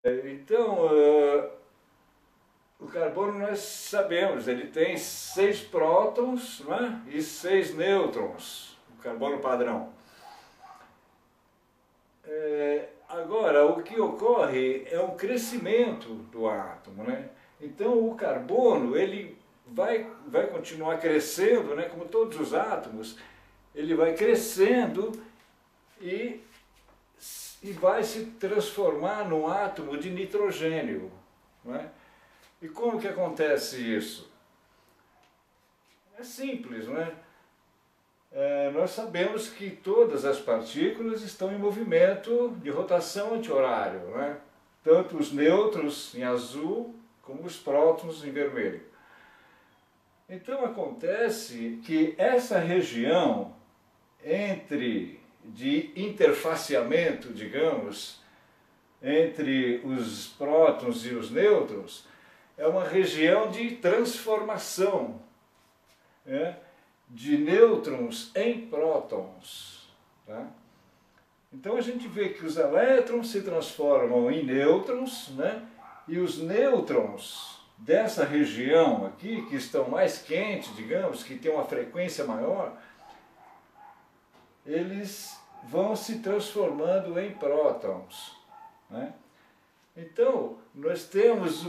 Então, o carbono nós sabemos, ele tem 6 prótons, né, e 6 nêutrons, o carbono padrão. Agora, o que ocorre é um crescimento do átomo, né? Então, o carbono ele vai continuar crescendo, né, como todos os átomos, ele vai crescendo e vai se transformar num átomo de nitrogênio, né? E como que acontece isso? É simples, não é? Nós sabemos que todas as partículas estão em movimento de rotação anti-horário, né? Tanto os nêutrons em azul como os prótons em vermelho. Então acontece que essa região de interfaceamento, digamos, entre os prótons e os nêutrons, é uma região de transformação, né, de nêutrons em prótons. Tá? Então a gente vê que os elétrons se transformam em nêutrons, né, e os nêutrons dessa região aqui, que estão mais quentes, digamos, que tem uma frequência maior, eles vão se transformando em prótons. Né? Então, nós temos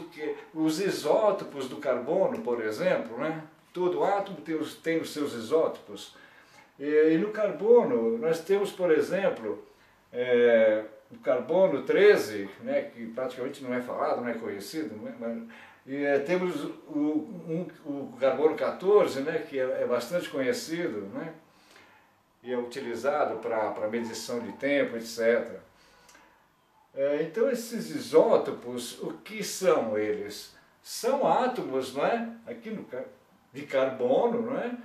os isótopos do carbono, por exemplo, né? Todo átomo tem os seus isótopos. E no carbono, nós temos, por exemplo, o carbono 13, né, que praticamente não é falado, não é conhecido, né? Temos o carbono 14, né, que é bastante conhecido, né? E é utilizado para medição de tempo, etc. Então esses isótopos, o que são eles? São átomos, não é? De carbono, não é?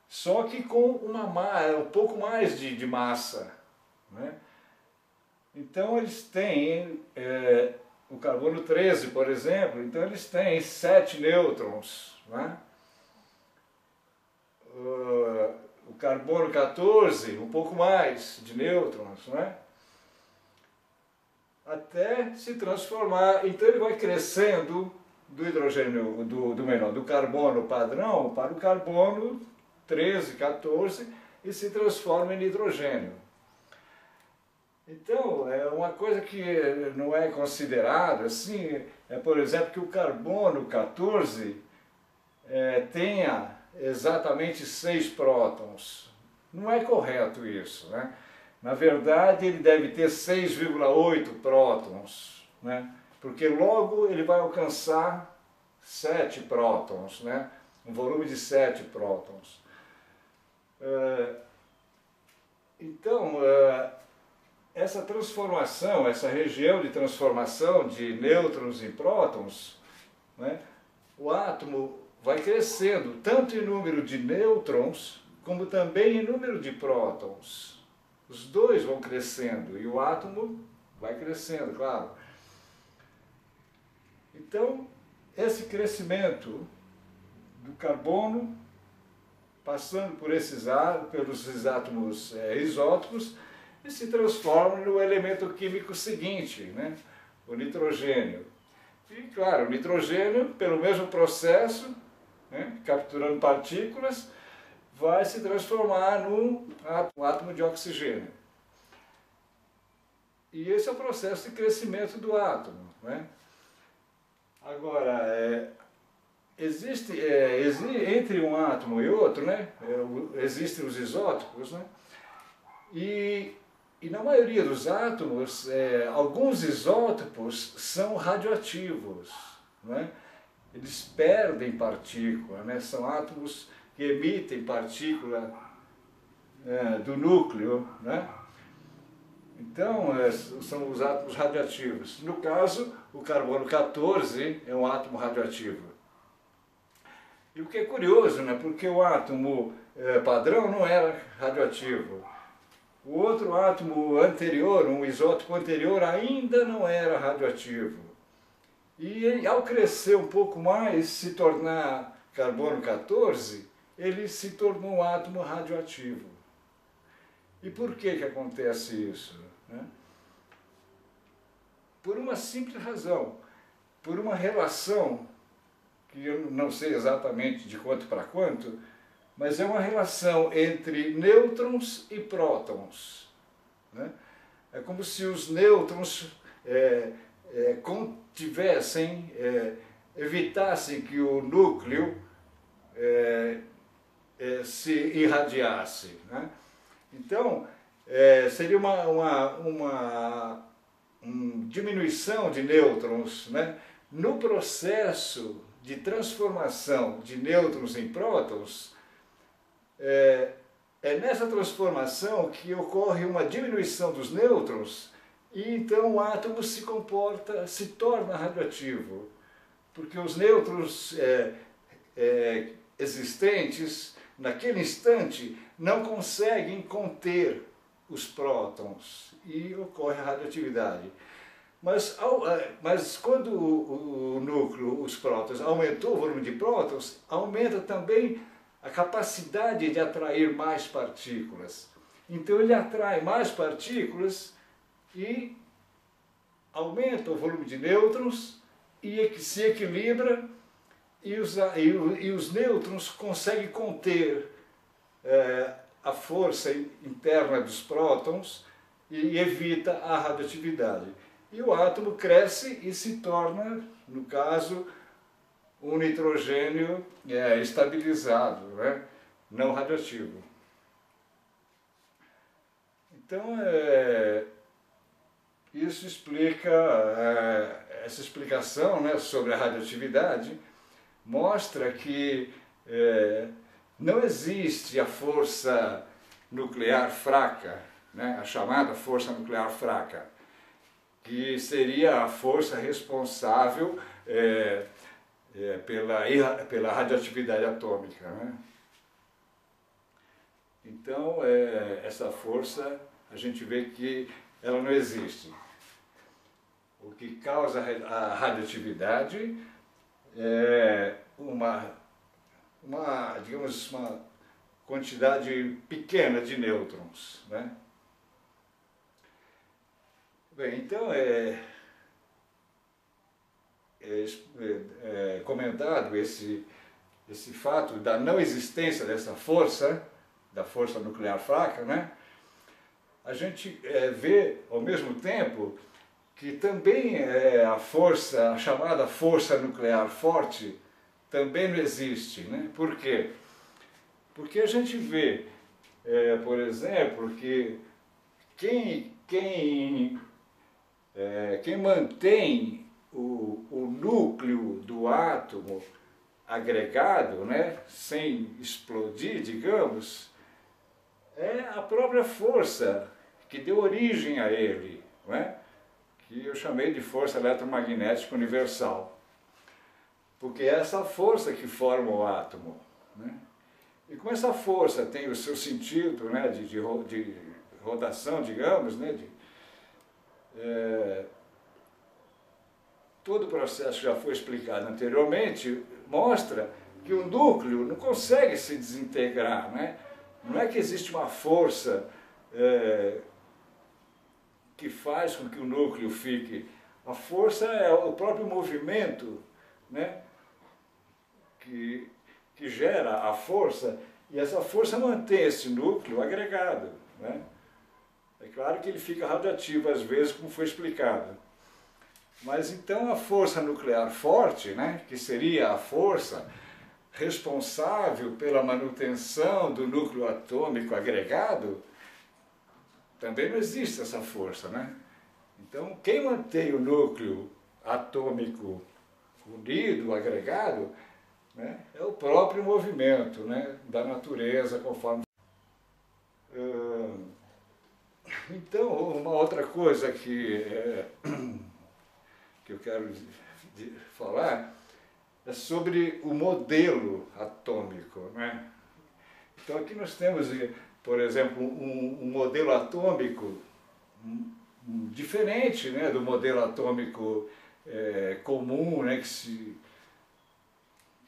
Só que com um pouco mais de massa. Não é? Então eles têm, o carbono 13, por exemplo, então eles têm 7 nêutrons. Não é? O carbono 14, um pouco mais de nêutrons, não é? Até se transformar, então ele vai crescendo do hidrogênio, do carbono padrão para o carbono 13, 14 e se transforma em hidrogênio. Então, é uma coisa que não é considerado assim, por exemplo, que o carbono 14 tenha exatamente 6 prótons. Não é correto isso, né? Na verdade, ele deve ter 6,8 prótons, né? Porque logo ele vai alcançar 7 prótons, né? Um volume de 7 prótons. Então, essa transformação, essa região de transformação de nêutrons em prótons, né? O átomo vai crescendo tanto em número de nêutrons como também em número de prótons. Os dois vão crescendo e o átomo vai crescendo, claro. Então, esse crescimento do carbono, passando por pelos átomos isótopos, e se transforma no elemento químico seguinte, né? O nitrogênio. E, claro, o nitrogênio, pelo mesmo processo, né, capturando partículas, vai se transformar num átomo de oxigênio. E esse é o processo de crescimento do átomo. Né? Agora, entre um átomo e outro, né, existem os isótopos, né, e na maioria dos átomos, alguns isótopos são radioativos. Né? Eles perdem partícula, né? São átomos que emitem partícula do núcleo, né? Então, são os átomos radioativos. No caso, o carbono 14 é um átomo radioativo. E o que é curioso, né? Porque o átomo padrão não era radioativo. O outro átomo anterior, um isótopo anterior, ainda não era radioativo. E ele, ao crescer um pouco mais, se tornar carbono 14, ele se tornou um átomo radioativo. E por que acontece isso? Né? por uma simples razão, por uma relação, que eu não sei exatamente de quanto para quanto, mas é uma relação entre nêutrons e prótons, né? É como se os nêutrons contivessem, evitassem que o núcleo se irradiasse, né? Então, seria uma diminuição de nêutrons, né? No processo de transformação de nêutrons em prótons, é nessa transformação que ocorre uma diminuição dos nêutrons e então o átomo se torna radioativo, porque os nêutrons existentes naquele instante não conseguem conter os prótons e ocorre a radioatividade. Mas quando o núcleo, os prótons, aumentou o volume de prótons, aumenta também a capacidade de atrair mais partículas. Então ele atrai mais partículas e aumenta o volume de nêutrons e se equilibra e os nêutrons conseguem conter a força interna dos prótons e evita a radioatividade. E o átomo cresce e se torna, no caso, um nitrogênio estabilizado, né? Não radioativo. Então, isso explica, essa explicação, né, sobre a radioatividade mostra que não existe a força nuclear fraca, né, a chamada força nuclear fraca, que seria a força responsável pela radioatividade atômica, né? Então, essa força, a gente vê que ela não existe. O que causa a radioatividade é digamos, uma quantidade pequena de nêutrons, né? Bem, então, comentado esse fato da não existência dessa força, da força nuclear fraca, né? A gente vê, ao mesmo tempo, que também a chamada força nuclear forte, também não existe, né? Por quê? Porque a gente vê, por exemplo, que quem mantém o núcleo do átomo agregado, né, sem explodir, digamos, é a própria força que deu origem a ele, não é? Que eu chamei de força eletromagnética universal. Porque é essa força que forma o átomo, né? E como essa força tem o seu sentido, né, de rotação, digamos, né, todo o processo que já foi explicado anteriormente mostra que o núcleo não consegue se desintegrar, né? Não é que existe uma força que faz com que o núcleo fique. A força é o próprio movimento, né, que gera a força, e essa força mantém esse núcleo agregado, né? É claro que ele fica radioativo às vezes, como foi explicado. Mas então a força nuclear forte, né, que seria a força responsável pela manutenção do núcleo atômico agregado, também não existe essa força, né? Então, quem mantém o núcleo atômico unido, agregado, né, é o próprio movimento, né, da natureza, conforme... Então, uma outra coisa que eu quero falar é sobre o modelo atômico, né? Então aqui nós temos, por exemplo, um modelo atômico diferente, né, do modelo atômico comum, né, que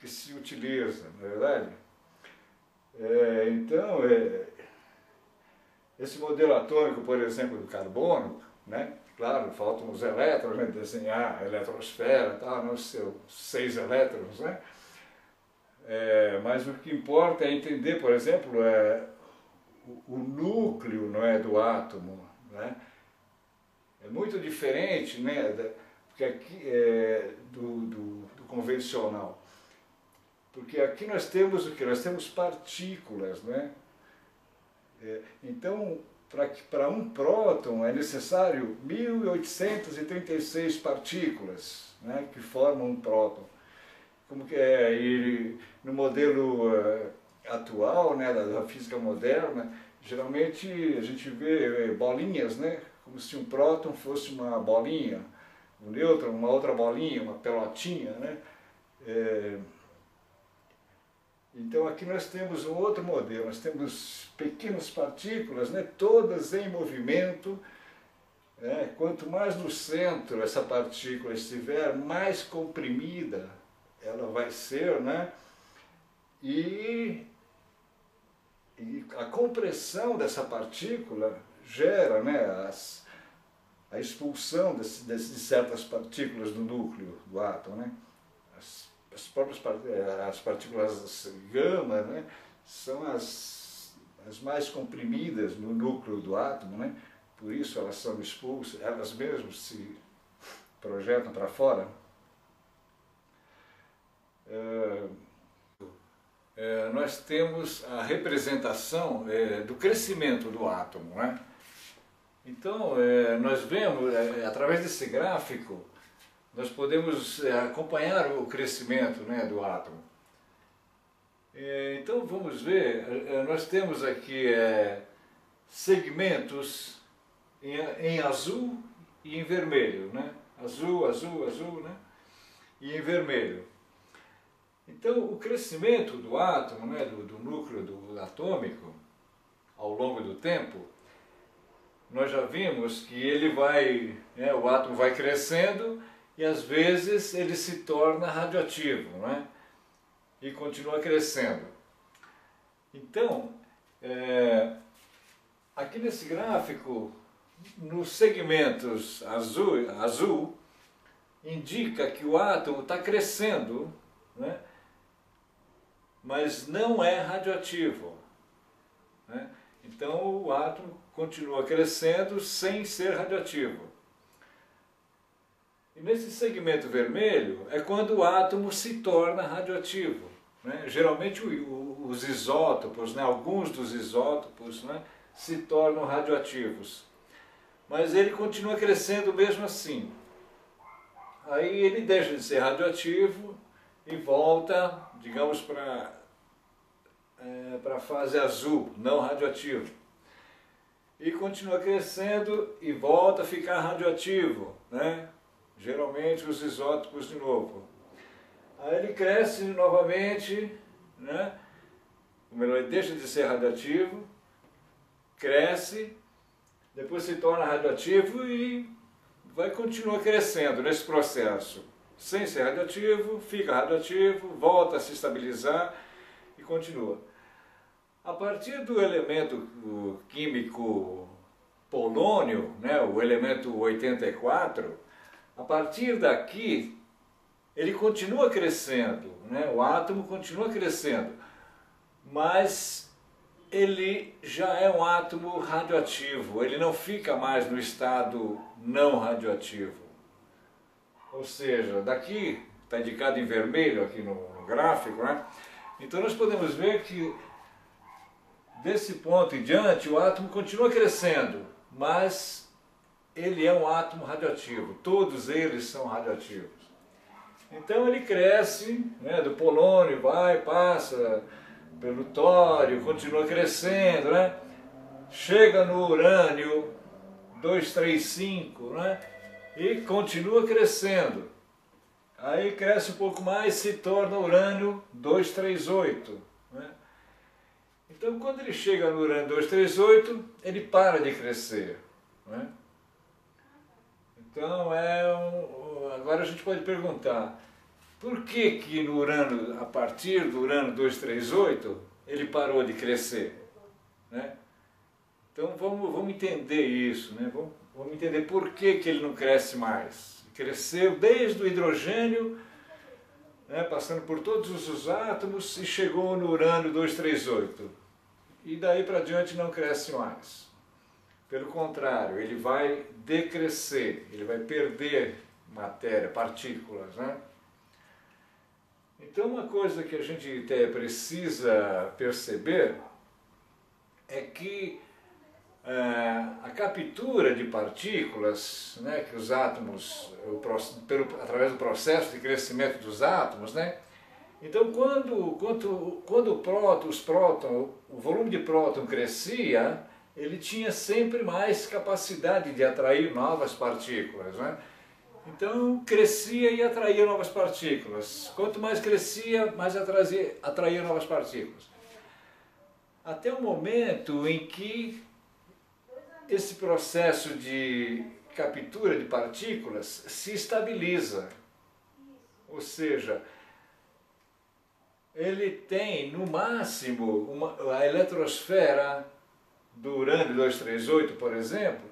se utiliza, não é verdade? Então, esse modelo atômico, por exemplo, do carbono, né, claro, faltam os elétrons, né, desenhar a eletrosfera, tal, né, os seus 6 elétrons, né? Mas o que importa é entender, por exemplo, o núcleo, não é, do átomo, né? É muito diferente, né, porque aqui, do convencional. Porque aqui nós temos o que? Nós temos partículas, né? Então, para um próton é necessário 1836 partículas, né, que formam um próton. Como que é, e no modelo atual, né, da física moderna, geralmente a gente vê bolinhas, né, como se um próton fosse uma bolinha, um nêutron uma outra bolinha, uma pelotinha, né. Então aqui nós temos um outro modelo, nós temos pequenas partículas, né, todas em movimento. Quanto mais no centro essa partícula estiver, mais comprimida ela vai ser, né, e a compressão dessa partícula gera, né, a expulsão de certas partículas do núcleo do átomo, né. As próprias as partículas gama, né, são as mais comprimidas no núcleo do átomo, né, por isso elas são expulsas, elas mesmas se projetam para fora. Nós temos a representação do crescimento do átomo, né? Então, nós vemos, através desse gráfico, nós podemos acompanhar o crescimento, né, do átomo. Então vamos ver, nós temos aqui segmentos em azul e em vermelho, né? Azul, azul, azul, né? E em vermelho. Então o crescimento do átomo, né, do núcleo atômico, ao longo do tempo, nós já vimos que ele vai, né, o átomo vai crescendo, e às vezes ele se torna radioativo, né? E continua crescendo. Então, aqui nesse gráfico, nos segmentos azul indica que o átomo está crescendo, né? Mas não é radioativo, né? Então o átomo continua crescendo sem ser radioativo. E nesse segmento vermelho é quando o átomo se torna radioativo, né? Geralmente os isótopos, né, alguns dos isótopos, né, se tornam radioativos. Mas ele continua crescendo mesmo assim. Aí ele deixa de ser radioativo e volta, digamos, para a fase azul, não radioativo. E continua crescendo e volta a ficar radioativo, né? Geralmente os isótopos de novo. Aí ele cresce novamente, né? Ele deixa de ser radioativo, cresce, depois se torna radioativo e vai continuar crescendo nesse processo. Sem ser radioativo, fica radioativo, volta a se estabilizar e continua. A partir do elemento químico polônio, né, o elemento 84, a partir daqui ele continua crescendo, né, o átomo continua crescendo, mas ele já é um átomo radioativo, ele não fica mais no estado não radioativo. Ou seja, daqui, está indicado em vermelho aqui no gráfico, né? Então nós podemos ver que desse ponto em diante o átomo continua crescendo, mas ele é um átomo radioativo, todos eles são radioativos. Então ele cresce, né, do polônio, passa pelo tório, continua crescendo, né? Chega no urânio 235, né? E continua crescendo. Aí cresce um pouco mais, se torna urânio 238. Né? Então quando ele chega no urânio 238, ele para de crescer. Né? Então agora a gente pode perguntar, por que no urânio, a partir do urânio 238, ele parou de crescer? Né? Então vamos entender isso, né? Vamos Vamos entender por que que ele não cresce mais. Cresceu desde o hidrogênio, né, passando por todos os átomos e chegou no urânio 238. E daí para diante não cresce mais. Pelo contrário, ele vai decrescer, ele vai perder matéria, partículas, né? Então uma coisa que a gente até precisa perceber é que a captura de partículas, né, que os átomos, através do processo de crescimento dos átomos, né, então quando o volume de próton crescia, ele tinha sempre mais capacidade de atrair novas partículas, né? Então crescia e atraía novas partículas. Quanto mais crescia, mais atraía novas partículas. Até o momento em que esse processo de captura de partículas se estabiliza. Ou seja, ele tem no máximo a eletrosfera do urânio 238, por exemplo,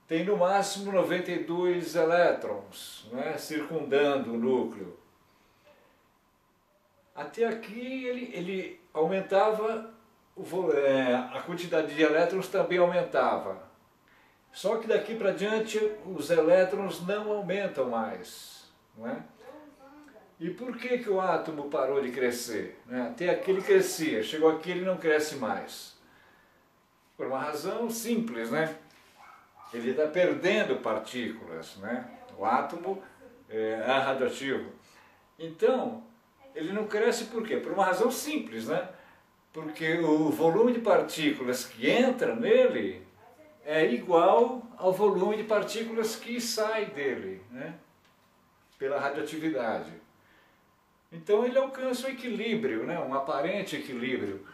tem no máximo 92 elétrons, né, circundando o núcleo. Até aqui ele aumentava, a quantidade de elétrons também aumentava. Só que daqui para diante os elétrons não aumentam mais. Não é? E por que o átomo parou de crescer? Até aqui ele crescia, chegou aqui ele não cresce mais. Por uma razão simples, né? Ele está perdendo partículas, né? O átomo é radioativo. Então, ele não cresce por quê? Por uma razão simples, né? Porque o volume de partículas que entra nele é igual ao volume de partículas que sai dele, né? Pela radioatividade. Então ele alcança um equilíbrio, né? Um aparente equilíbrio,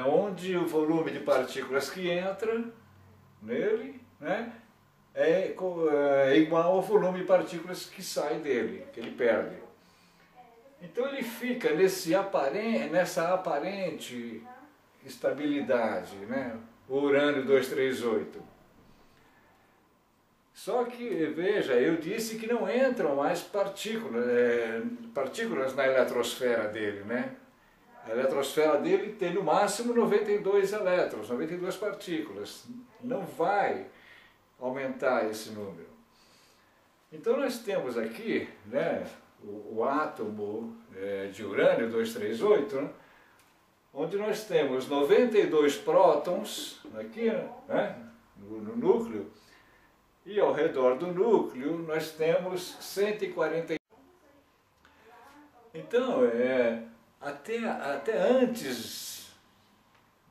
onde o volume de partículas que entra nele, né, é igual ao volume de partículas que sai dele, que ele perde. Então ele fica nessa aparente estabilidade, né, o urânio 238. Só que, veja, eu disse que não entram mais partículas na eletrosfera dele, né? A eletrosfera dele tem no máximo 92 elétrons, 92 partículas. Não vai aumentar esse número. Então nós temos aqui, né, o átomo de urânio 238, né, onde nós temos 92 prótons aqui, né, no núcleo, e ao redor do núcleo nós temos 140. Então, até antes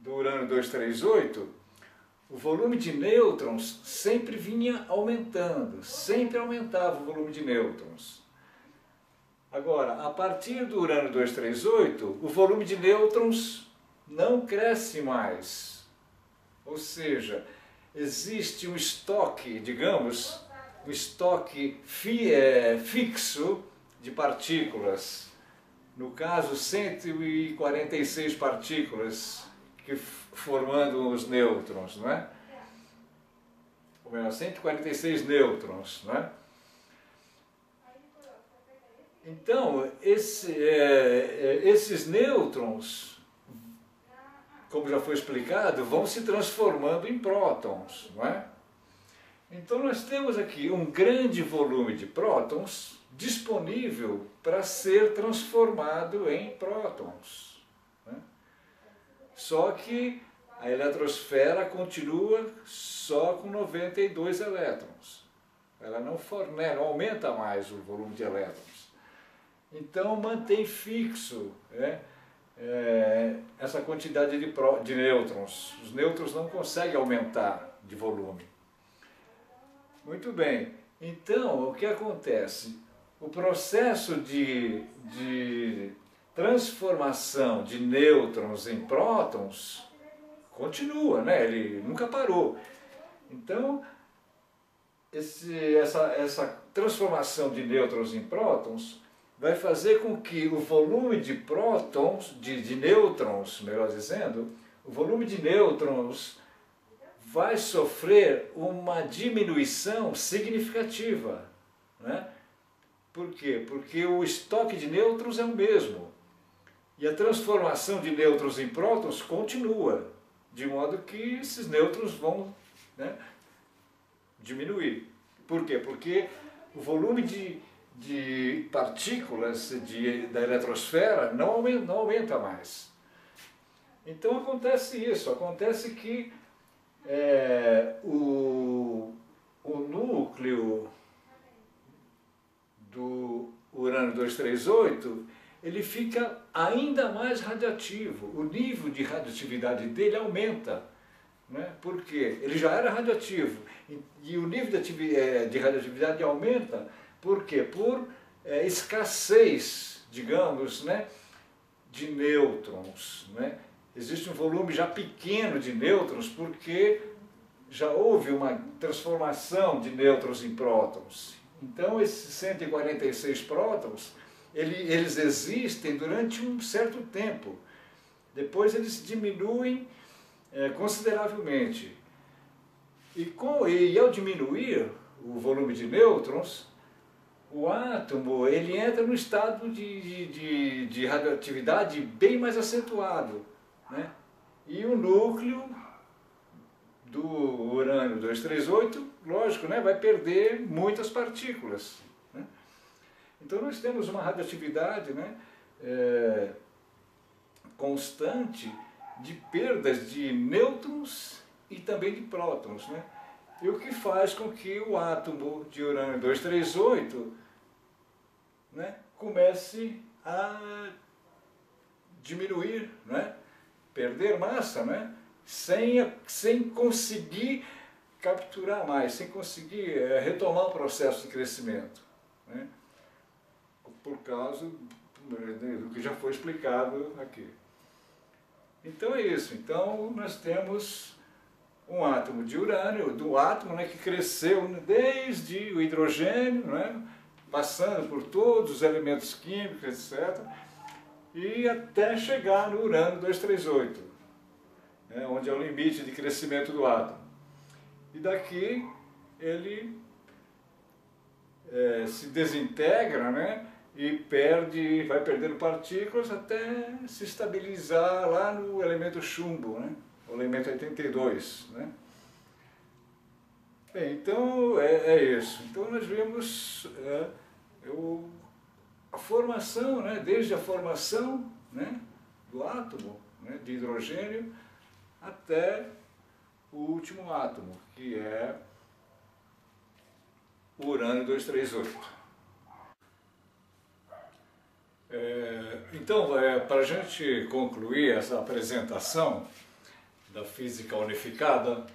do urânio 238, o volume de nêutrons sempre vinha aumentando, sempre aumentava o volume de nêutrons. Agora, a partir do urânio 238, o volume de nêutrons não cresce mais. Ou seja, existe um estoque, digamos, um estoque fixo de partículas. No caso, 146 partículas formando os nêutrons, não é? Ou melhor, 146 nêutrons, não é? Então, esses nêutrons, como já foi explicado, vão se transformando em prótons, não é? Então nós temos aqui um grande volume de prótons disponível para ser transformado em prótons, né? Só que a eletrosfera continua só com 92 elétrons. Ela não aumenta mais o volume de elétrons. Então mantém fixo, né, essa quantidade de nêutrons. Os nêutrons não conseguem aumentar de volume. Muito bem. Então, o que acontece? O processo de transformação de nêutrons em prótons continua, né? Ele nunca parou. Então, essa transformação de nêutrons em prótons vai fazer com que o volume de prótons, de nêutrons, melhor dizendo, o volume de nêutrons vai sofrer uma diminuição significativa, né? Por quê? Porque o estoque de nêutrons é o mesmo. E a transformação de nêutrons em prótons continua, de modo que esses nêutrons vão, né, diminuir. Por quê? Porque o volume de partículas da eletrosfera não aumenta mais. Então acontece isso, acontece que o núcleo do urânio 238, ele fica ainda mais radioativo, o nível de radioatividade dele aumenta, né? Por quê? Ele já era radioativo e o nível de radioatividade aumenta, por quê? Por escassez, digamos, né, de nêutrons, né? Existe um volume já pequeno de nêutrons porque já houve uma transformação de nêutrons em prótons. Então esses 146 prótons, eles existem durante um certo tempo. Depois eles diminuem consideravelmente. E ao diminuir o volume de nêutrons, o átomo ele entra num estado de radioatividade bem mais acentuado, né? E o núcleo do urânio 238, lógico, né, vai perder muitas partículas, né? Então nós temos uma radioatividade, né, constante de perdas de nêutrons e também de prótons, né? E o que faz com que o átomo de urânio 238, né, comece a diminuir, né, perder massa, né, sem conseguir capturar mais, sem conseguir retomar o processo de crescimento, né, por causa do que já foi explicado aqui. Então é isso. Então nós temos um átomo de urânio, do átomo, né, que cresceu desde o hidrogênio, né, passando por todos os elementos químicos, etc., e até chegar no urânio 238, né, onde é o limite de crescimento do átomo. E daqui ele se desintegra, né, e vai perdendo partículas até se estabilizar lá no elemento chumbo, né, o elemento 82. Né. Bem, então é isso. Então nós vemos a formação, né, desde a formação, né, do átomo, né, de hidrogênio até o último átomo, que é o urânio 238. Então, para a gente concluir essa apresentação da física unificada,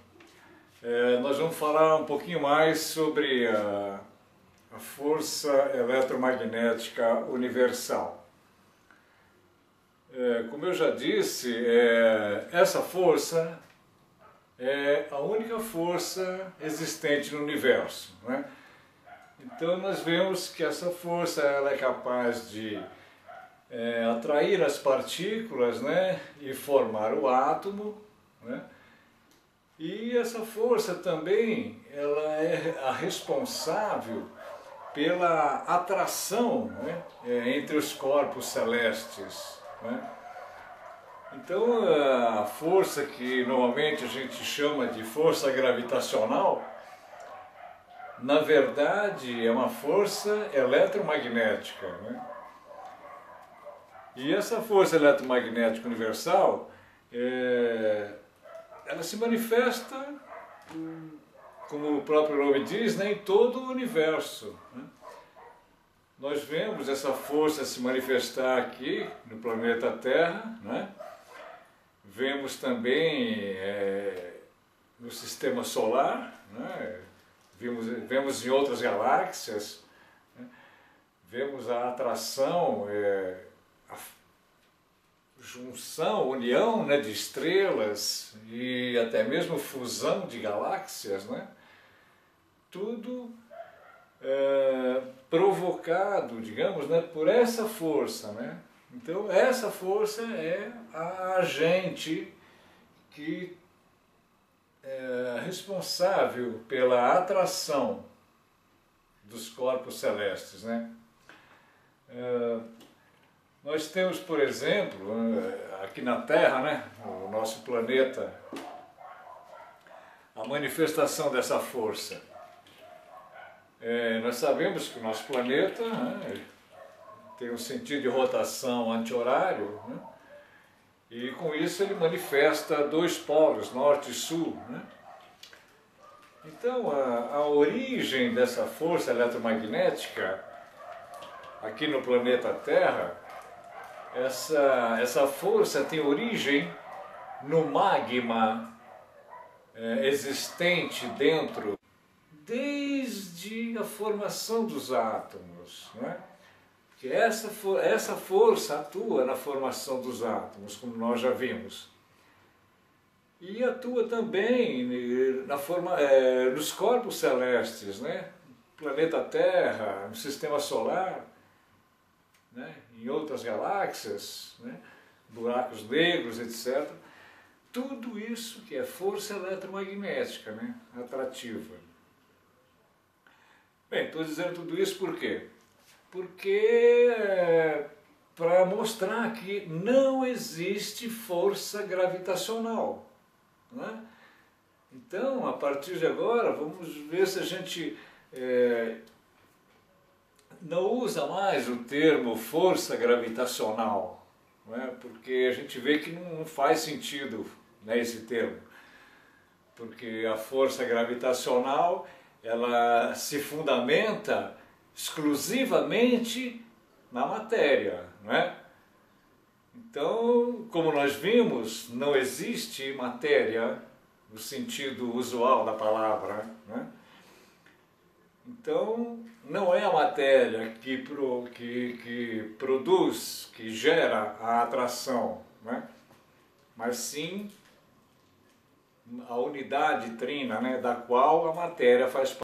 nós vamos falar um pouquinho mais sobre a força eletromagnética universal. Como eu já disse, essa força é a única força existente no universo, né? Então nós vemos que essa força ela é capaz de atrair as partículas, né, e formar o átomo, né? E essa força também ela é a responsável pela atração, né, entre os corpos celestes, né? Então a força que normalmente a gente chama de força gravitacional, na verdade é uma força eletromagnética, né? E essa força eletromagnética universal, ela se manifesta, como o próprio nome diz, né, em todo o universo, né? Nós vemos essa força se manifestar aqui no planeta Terra, né? Vemos também no sistema solar, né? Vemos em outras galáxias, né? Vemos a atração, a junção, união, né, de estrelas e até mesmo fusão de galáxias, né? Tudo provocado, digamos, né, por essa força, né? Então essa força é a agente que responsável pela atração dos corpos celestes, né? Nós temos, por exemplo, aqui na Terra, né, no nosso planeta, a manifestação dessa força. Nós sabemos que o nosso planeta, né, tem um sentido de rotação anti-horário, né, e com isso ele manifesta dois polos, norte e sul, né. Então a origem dessa força eletromagnética aqui no planeta Terra, essa força tem origem no magma existente dentro, desde a formação dos átomos, né? Que essa força atua na formação dos átomos, como nós já vimos. E atua também nos corpos celestes, né? Planeta Terra, no Sistema Solar, né? Em outras galáxias, né? Buracos negros, etc. Tudo isso que é força eletromagnética, né? Atrativa. Bem, estou dizendo tudo isso por quê? Porque para mostrar que não existe força gravitacional, né? Então, a partir de agora, vamos ver se a gente não usa mais o termo força gravitacional, né? Porque a gente vê que não faz sentido, né, esse termo. Porque a força gravitacional, ela se fundamenta exclusivamente na matéria, não é? Então, como nós vimos, não existe matéria no sentido usual da palavra, né? Então, não é a matéria que produz, que gera a atração, né? Mas sim a unidade trina, né, da qual a matéria faz parte.